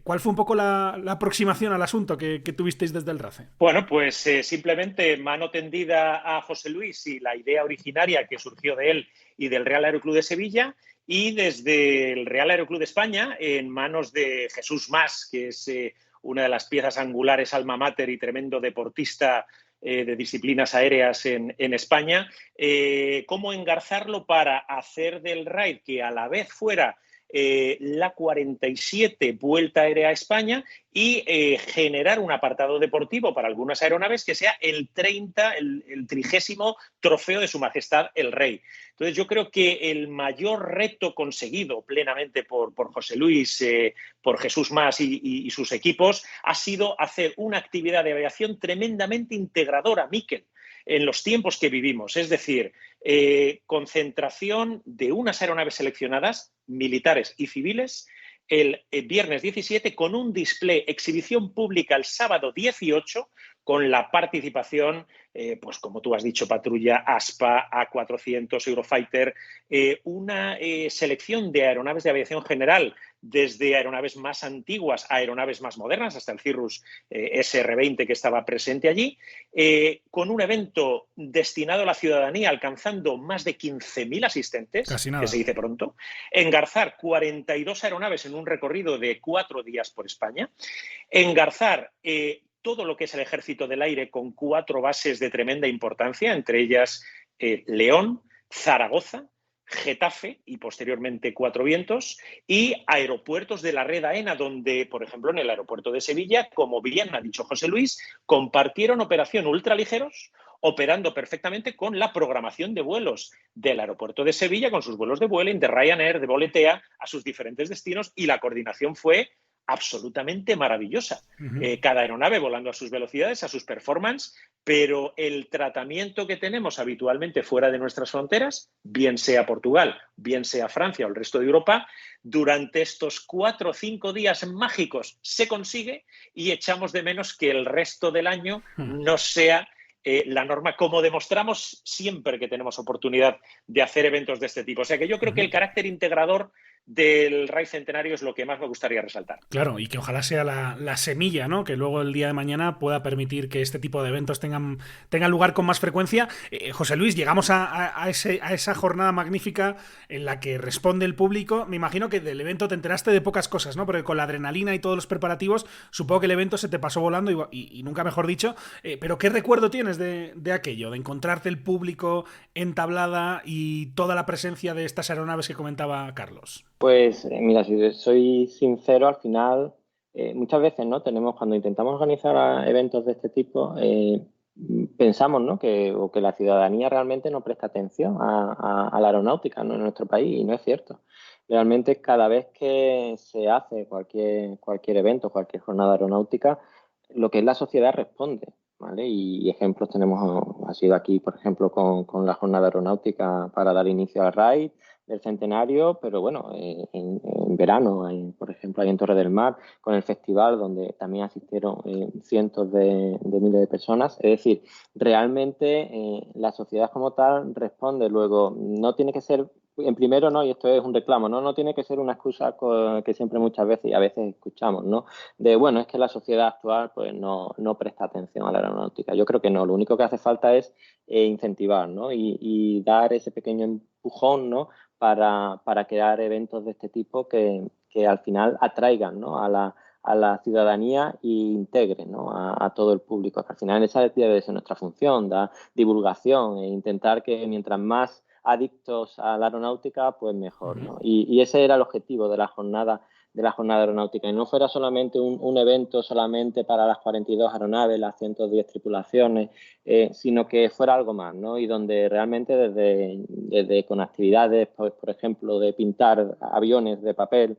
¿Cuál fue un poco la aproximación al asunto que tuvisteis desde el RACE? Bueno, pues simplemente mano tendida a José Luis y la idea originaria que surgió de él y del Real Aeroclub de Sevilla, y desde el Real Aeroclub de España, en manos de Jesús Mas, que es una de las piezas angulares, alma mater y tremendo deportista de disciplinas aéreas en España, cómo engarzarlo para hacer del RAID, que a la vez fuera la 47 Vuelta Aérea a España, y generar un apartado deportivo para algunas aeronaves que sea el 30º trofeo de Su Majestad el Rey. Entonces yo creo que el mayor reto conseguido plenamente por José Luis, por Jesús Mas y sus equipos, ha sido hacer una actividad de aviación tremendamente integradora, Miquel, en los tiempos que vivimos. Es decir, concentración de unas aeronaves seleccionadas, militares y civiles, el viernes 17, con un display, exhibición pública el sábado 18, con la participación, pues como tú has dicho, patrulla, ASPA, A400, Eurofighter, una selección de aeronaves de aviación general, desde aeronaves más antiguas a aeronaves más modernas, hasta el Cirrus SR-20 que estaba presente allí, con un evento destinado a la ciudadanía, alcanzando más de 15.000 asistentes, que se dice pronto, engarzar 42 aeronaves en un recorrido de 4 días por España, engarzar todo lo que es el Ejército del Aire con 4 bases de tremenda importancia, entre ellas León, Zaragoza, Getafe y posteriormente Cuatro Vientos, y aeropuertos de la red AENA, donde, por ejemplo, en el aeropuerto de Sevilla, como bien ha dicho José Luis, compartieron operación ultraligeros, operando perfectamente con la programación de vuelos del aeropuerto de Sevilla, con sus vuelos de Vueling, de Ryanair, de Volotea, a sus diferentes destinos, y la coordinación fue absolutamente maravillosa. Cada aeronave volando a sus velocidades, a sus performance, pero el tratamiento que tenemos habitualmente fuera de nuestras fronteras, bien sea Portugal, bien sea Francia o el resto de Europa, durante estos 4 o 5 días mágicos se consigue, y echamos de menos que el resto del año no sea la norma, como demostramos siempre que tenemos oportunidad de hacer eventos de este tipo. O sea que yo creo que el carácter integrador del RAID Centenario es lo que más me gustaría resaltar. Claro, y que ojalá sea la semilla, ¿no?, que luego el día de mañana pueda permitir que este tipo de eventos tengan lugar con más frecuencia. José Luis, llegamos a esa jornada magnífica en la que responde el público. Me imagino que del evento te enteraste de pocas cosas, ¿no?, porque con la adrenalina y todos los preparativos, supongo que el evento se te pasó volando y nunca mejor dicho. Pero ¿qué recuerdo tienes de aquello, de encontrarte el público entablada y toda la presencia de estas aeronaves que comentaba Carlos? Pues mira, si soy sincero, al final muchas veces, ¿no?, cuando intentamos organizar eventos de este tipo, pensamos, ¿no?, que la ciudadanía realmente no presta atención a la aeronáutica, ¿no?, en nuestro país, y no es cierto. Realmente cada vez que se hace cualquier evento, cualquier jornada aeronáutica, lo que es la sociedad responde, ¿vale? Y ejemplos ha sido aquí, por ejemplo, con la jornada aeronáutica para dar inicio al RAID del centenario, pero bueno, en verano, por ejemplo, ahí en Torre del Mar, con el festival donde también asistieron cientos de miles de personas. Es decir, realmente la sociedad como tal responde. Luego, no tiene que ser, en primero, ¿no?, y esto es un reclamo, no tiene que ser una excusa que siempre muchas veces y a veces escuchamos, ¿no?, de bueno, es que la sociedad actual pues no presta atención a la aeronáutica. Yo creo que no, lo único que hace falta es incentivar, ¿no?, y dar ese pequeño empujón, ¿no?, para crear eventos de este tipo que al final atraigan, ¿no?, a la ciudadanía e integren, ¿no?, a todo el público. Que al final esa debe ser nuestra función, dar divulgación e intentar que mientras más adictos a la aeronáutica, pues mejor, ¿no? Y ese era el objetivo de la jornada aeronáutica, y no fuera solamente un evento solamente para las 42 aeronaves, las 110 tripulaciones, sino que fuera algo más, ¿no? Y donde realmente desde con actividades, pues, por ejemplo, de pintar aviones de papel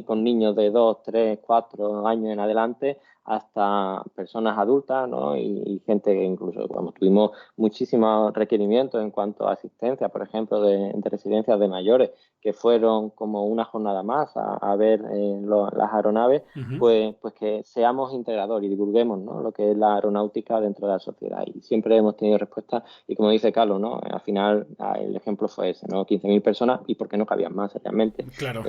con niños de 2, 3, 4 años en adelante, hasta personas adultas, ¿no?, y gente que incluso, tuvimos muchísimos requerimientos en cuanto a asistencia, por ejemplo, de residencias de mayores, que fueron como una jornada más a ver las aeronaves. Pues que seamos integradores y divulguemos, ¿no?, lo que es la aeronáutica dentro de la sociedad. Y siempre hemos tenido respuesta, y como dice Carlos, ¿no?, al final el ejemplo fue ese, ¿no?, 15.000 personas, y ¿por qué no cabían más realmente? Claro.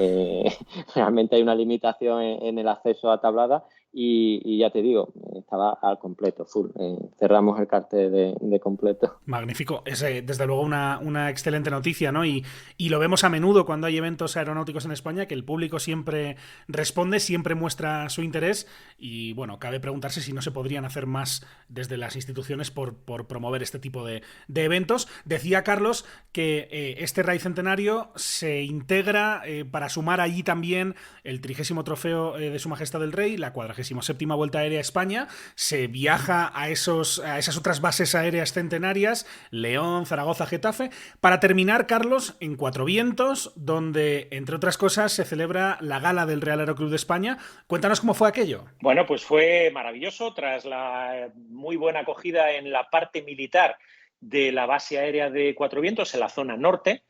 Realmente hay una limitación en el acceso a tablada, y ya te digo, estaba al completo, full. Cerramos el cartel de completo. Magnífico. Es desde luego una excelente noticia, ¿no? Y lo vemos a menudo cuando hay eventos aeronáuticos en España, que el público siempre responde, siempre muestra su interés y, bueno, cabe preguntarse si no se podrían hacer más desde las instituciones por promover este tipo de eventos. Decía Carlos que este RAI Centenario se integra para sumar allí también el 30º trofeo de Su Majestad el Rey, la 47ª Vuelta Aérea a España. Se viaja a esas otras bases aéreas centenarias, León, Zaragoza, Getafe, para terminar, Carlos, en Cuatro Vientos, donde, entre otras cosas, se celebra la gala del Real Aeroclub de España. Cuéntanos cómo fue aquello. Bueno, pues fue maravilloso, tras la muy buena acogida en la parte militar de la base aérea de Cuatro Vientos, en la zona norte.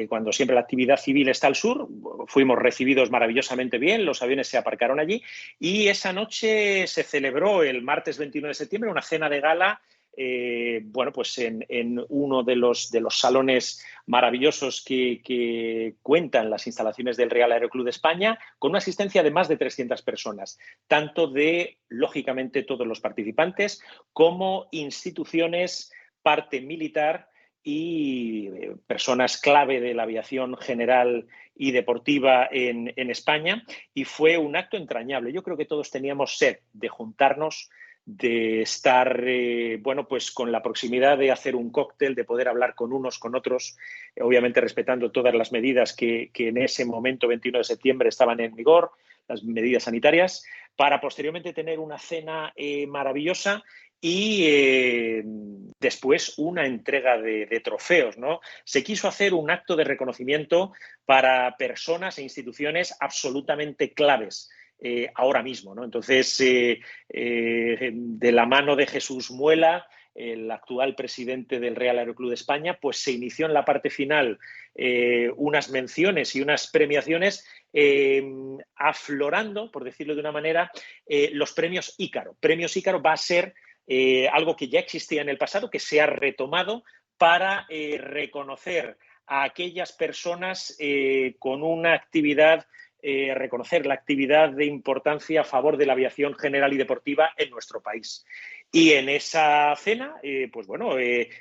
Cuando siempre la actividad civil está al sur, fuimos recibidos maravillosamente bien, los aviones se aparcaron allí y esa noche se celebró, el martes 21 de septiembre, una cena de gala bueno, pues en uno de los salones maravillosos que cuentan las instalaciones del Real Aeroclub de España, con una asistencia de más de 300 personas, tanto de, lógicamente, todos los participantes, como instituciones, parte militar y personas clave de la aviación general y deportiva en España, y fue un acto entrañable. Yo creo que todos teníamos sed de juntarnos, de estar, bueno, pues con la proximidad de hacer un cóctel, de poder hablar con unos, con otros, obviamente respetando todas las medidas que en ese momento, 21 de septiembre, estaban en vigor, las medidas sanitarias, para posteriormente tener una cena maravillosa y después una entrega de trofeos, ¿no? Se quiso hacer un acto de reconocimiento para personas e instituciones absolutamente claves ahora mismo, ¿no? Entonces, de la mano de Jesús Muela, el actual presidente del Real Aeroclub de España, pues se inició en la parte final unas menciones y unas premiaciones aflorando, por decirlo de una manera, los premios Ícaro. Premios Ícaro va a ser algo que ya existía en el pasado, que se ha retomado para reconocer a aquellas personas con una actividad, reconocer la actividad de importancia a favor de la aviación general y deportiva en nuestro país. Y en esa cena, pues bueno,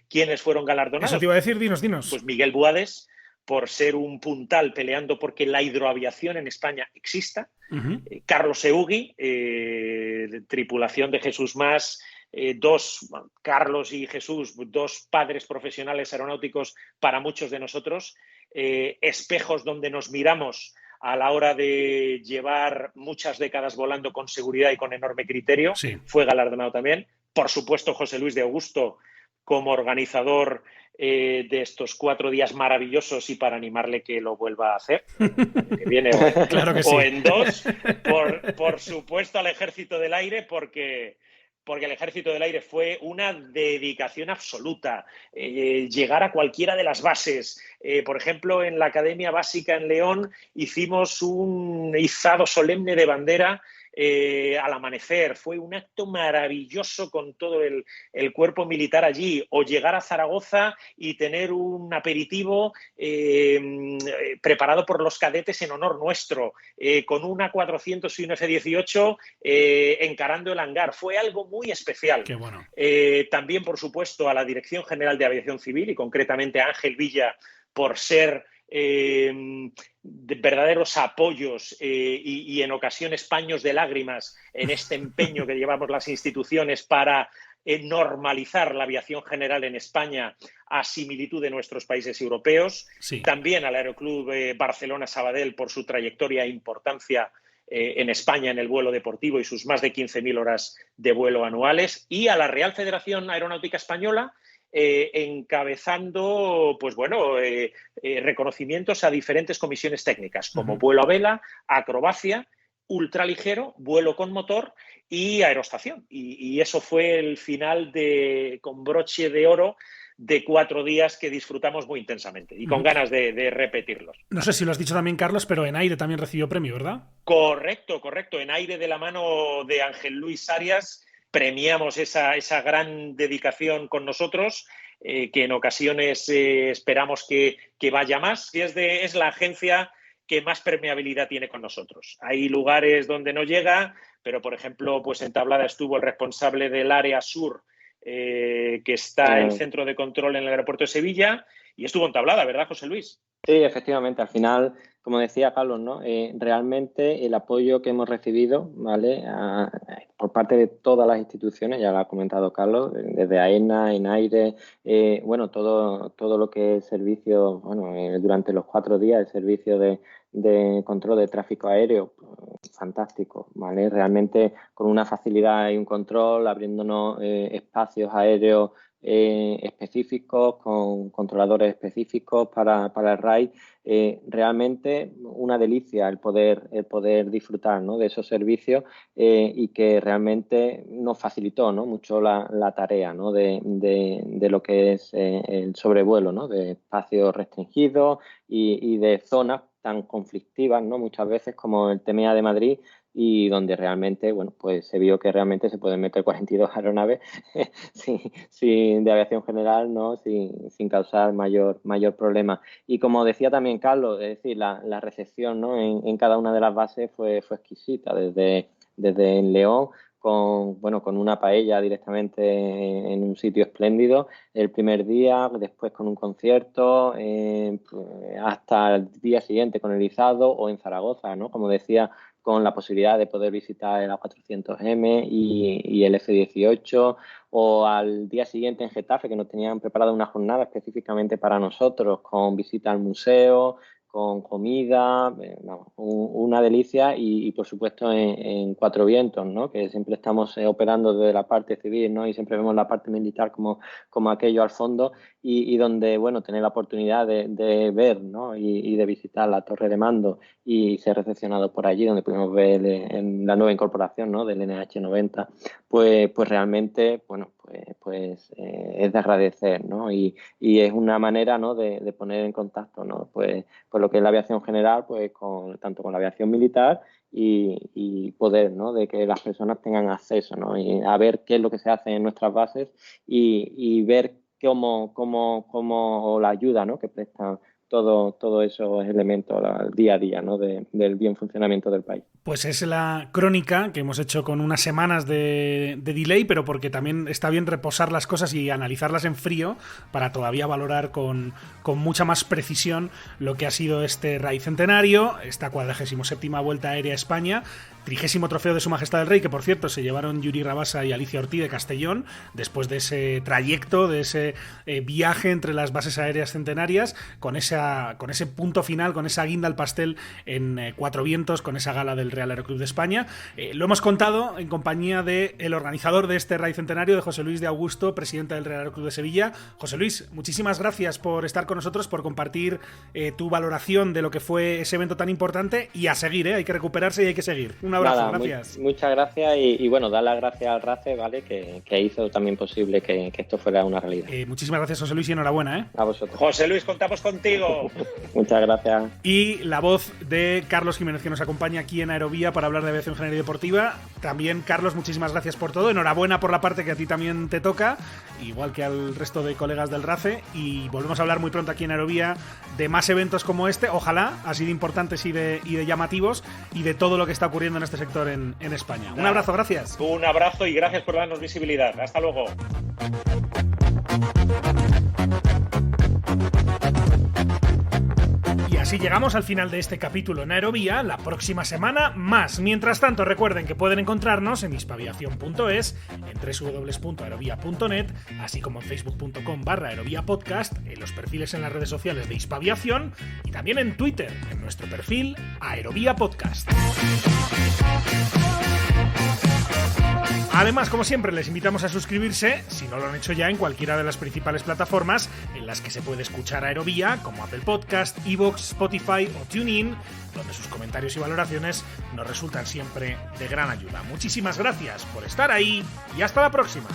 ¿quiénes fueron galardonados? Eso te iba a decir, dinos. Pues Miguel Buades, por ser un puntal peleando porque la hidroaviación en España exista. Carlos Eugui, tripulación de Jesús Mas, Carlos y Jesús, dos padres profesionales aeronáuticos para muchos de nosotros, espejos donde nos miramos a la hora de llevar muchas décadas volando con seguridad y con enorme criterio. Sí. Fue galardonado también. Por supuesto, José Luis de Augusto, como organizador de estos 4 días maravillosos, y para animarle que lo vuelva a hacer, que viene claro que sí. O en 2, por supuesto al Ejército del Aire, porque el Ejército del Aire fue una dedicación absoluta. Llegar a cualquiera de las bases. Por ejemplo, en la Academia Básica en León hicimos un izado solemne de bandera al amanecer. Fue un acto maravilloso con todo el cuerpo militar allí. O llegar a Zaragoza y tener un aperitivo preparado por los cadetes en honor nuestro, con una 400 y un F-18 encarando el hangar. Fue algo muy especial. Qué bueno. También, por supuesto, a la Dirección General de Aviación Civil y concretamente a Ángel Villa, por ser de verdaderos apoyos y en ocasiones paños de lágrimas en este empeño que llevamos las instituciones para normalizar la aviación general en España a similitud de nuestros países europeos. Sí. También al Aeroclub Barcelona-Sabadell por su trayectoria e importancia en España en el vuelo deportivo y sus más de 15.000 horas de vuelo anuales, y a la Real Federación Aeronáutica Española, encabezando, pues bueno, reconocimientos a diferentes comisiones técnicas, como vuelo a vela, acrobacia, ultraligero, vuelo con motor y aerostación. Y eso fue el final con broche de oro de 4 días que disfrutamos muy intensamente y con ganas de repetirlos. No sé si lo has dicho también, Carlos, pero en aire también recibió premio, ¿verdad? Correcto. En aire, de la mano de Ángel Luis Arias, premiamos esa gran dedicación con nosotros, que en ocasiones esperamos que vaya más. Y es la agencia que más permeabilidad tiene con nosotros. Hay lugares donde no llega, pero por ejemplo, pues en Tablada estuvo el responsable del área sur, que está el centro de control en el aeropuerto de Sevilla, y estuvo en Tablada, ¿verdad, José Luis? Sí, efectivamente. Al final, como decía Carlos, ¿no? Realmente el apoyo que hemos recibido, ¿vale? Por parte de todas las instituciones, ya lo ha comentado Carlos, desde AENA, ENAIRE, todo lo que es servicio, durante los 4 días, el servicio de control de tráfico aéreo, fantástico, ¿vale? Realmente con una facilidad y un control, abriéndonos espacios aéreos específicos, con controladores específicos para el RAI. Realmente una delicia el poder disfrutar, ¿no? de esos servicios y que realmente nos facilitó, ¿no? mucho la tarea, ¿no? de lo que es el sobrevuelo, ¿no? de espacios restringidos y de zonas tan conflictivas, ¿no? muchas veces como el TMA de Madrid, y donde realmente, pues se vio que realmente se pueden meter 42 aeronaves de aviación general, ¿no? sin causar mayor problema. Y como decía también Carlos, es decir, la recepción, ¿no? en cada una de las bases fue exquisita, desde en León, con una paella directamente en un sitio espléndido el primer día, después con un concierto, hasta el día siguiente con el izado, o en Zaragoza, ¿no? Como decía, con la posibilidad de poder visitar el A400M y el F-18, o al día siguiente en Getafe, que nos tenían preparada una jornada específicamente para nosotros, con visita al museo, con comida, una delicia, y por supuesto en Cuatro Vientos, ¿no? que siempre estamos operando desde la parte civil, ¿no? y siempre vemos la parte militar como aquello al fondo, y donde, tener la oportunidad de ver, ¿no? y de visitar la torre de mando y ser recepcionado por allí, donde pudimos ver en la nueva incorporación, ¿no? del NH90, pues realmente, es de agradecer, ¿no? y es una manera, ¿no? de poner en contacto, ¿no? pues lo que es la aviación general, pues tanto con la aviación militar y poder, ¿no? de que las personas tengan acceso, ¿no? y a ver qué es lo que se hace en nuestras bases y ver cómo la ayuda, ¿no? que prestan todos esos elementos al día a día, ¿no? del bien funcionamiento del país. Pues es la crónica que hemos hecho con unas semanas de delay, pero porque también está bien reposar las cosas y analizarlas en frío para todavía valorar con mucha más precisión lo que ha sido este RAI centenario, esta 47ª Vuelta Aérea a España, 30º trofeo de Su Majestad el Rey, que por cierto se llevaron Yuri Rabasa y Alicia Ortiz de Castellón, después de ese trayecto, de ese viaje entre las bases aéreas centenarias, con ese punto final, con esa guinda al pastel en Cuatro Vientos, con esa gala del Real Aeroclub de España. Lo hemos contado en compañía del organizador de este RAI centenario, de José Luis de Augusto, presidente del Real Aeroclub de Sevilla. José Luis, muchísimas gracias por estar con nosotros, por compartir tu valoración de lo que fue ese evento tan importante, y a seguir, hay que recuperarse y hay que seguir. Un abrazo, gracias. Muchas gracias y dar las gracias al RACE, ¿vale? que hizo también posible que esto fuera una realidad. Muchísimas gracias, José Luis, y enhorabuena. A vosotros. José Luis, contamos contigo. Muchas gracias. Y la voz de Carlos Jiménez, que nos acompaña aquí en Aerovía para hablar de aviación general y deportiva. También, Carlos, muchísimas gracias por todo. Enhorabuena por la parte que a ti también te toca, igual que al resto de colegas del RACE. Y volvemos a hablar muy pronto aquí en Aerovía de más eventos como este, ojalá, así de importantes y de llamativos, y de todo lo que está ocurriendo en este sector en España. Un abrazo, gracias. Un abrazo y gracias por darnos visibilidad. Hasta luego. Y así llegamos al final de este capítulo en Aerovía. La próxima semana más. Mientras tanto, recuerden que pueden encontrarnos en hispaviación.es, en www.aerovia.net, así como en facebook.com/aeroviapodcast, en los perfiles en las redes sociales de Hispaviación, y también en Twitter, en nuestro perfil Aerovía Podcast. Además, como siempre, les invitamos a suscribirse, si no lo han hecho ya, en cualquiera de las principales plataformas en las que se puede escuchar Aerovía, como Apple Podcast, iVoox, Spotify o TuneIn, donde sus comentarios y valoraciones nos resultan siempre de gran ayuda. Muchísimas gracias por estar ahí y hasta la próxima.